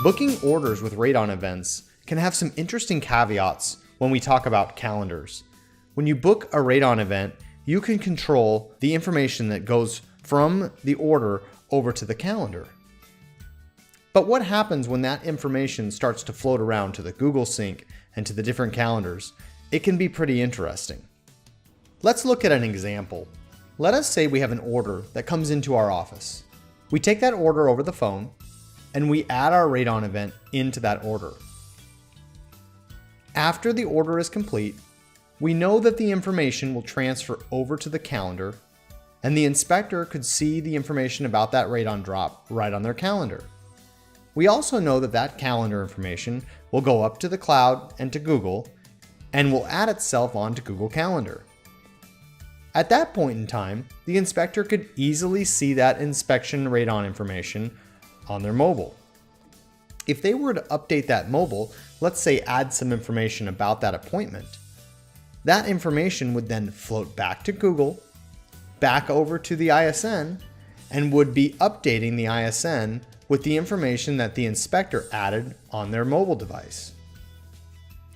Booking orders with Radon events can have some interesting caveats when we talk about calendars. When you book a Radon event, you can control the information that goes from the order over to the calendar. But what happens when that information starts to float around to the Google Sync and to the different calendars? It can be pretty interesting. Let's look at an example. Let us say we have an order that comes into our office. We take that order over the phone and we add our Radon event into that order. After the order is complete, we know that the information will transfer over to the calendar, and the inspector could see the information about that Radon drop right on their calendar. We also know that that calendar information will go up to the cloud and to Google, and will add itself onto Google Calendar. At that point in time, the inspector could easily see that inspection Radon information on their mobile. If they were to update that mobile, let's say add some information about that appointment, that information would then float back to Google, back over to the ISN, and would be updating the ISN with the information that the inspector added on their mobile device.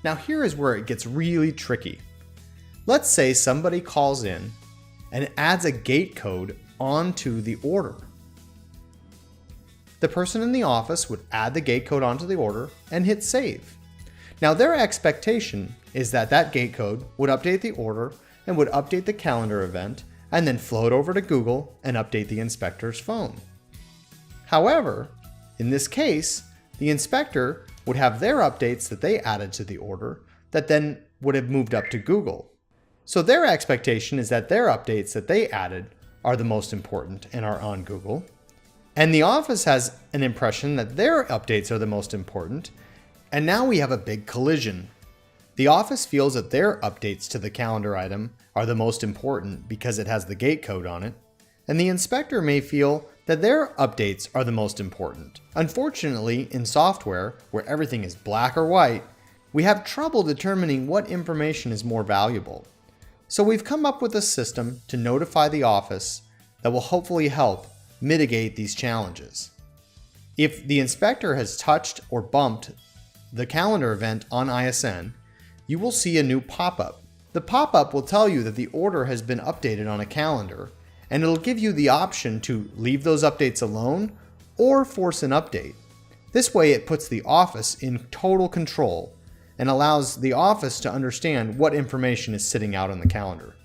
Now here is where it gets really tricky. Let's say somebody calls in and adds a gate code onto the order. The person in the office would add the gate code onto the order and hit save. Now their expectation is that that gate code would update the order and would update the calendar event and then float over to Google and update the inspector's phone. However, in this case, the inspector would have their updates that they added to the order that then would have moved up to Google. So their expectation is that their updates that they added are the most important and are on Google. And the office has an impression that their updates are the most important. And now we have a big collision. The office feels that their updates to the calendar item are the most important because it has the gate code on it. And the inspector may feel that their updates are the most important. Unfortunately, in software, where everything is black or white, we have trouble determining what information is more valuable. So we've come up with a system to notify the office that will hopefully help mitigate these challenges. If the inspector has touched or bumped the calendar event on ISN, you will see a new pop-up. The pop-up will tell you that the order has been updated on a calendar, and it'll give you the option to leave those updates alone or force an update. This way it puts the office in total control and allows the office to understand what information is sitting out on the calendar.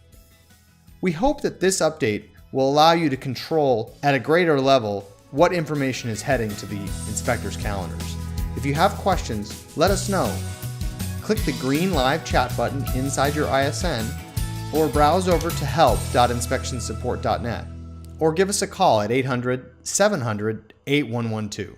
We hope that this update will allow you to control at a greater level what information is heading to the inspector's calendars. If you have questions, let us know. Click the green live chat button inside your ISN or browse over to help.inspectionsupport.net or give us a call at 800-700-8112.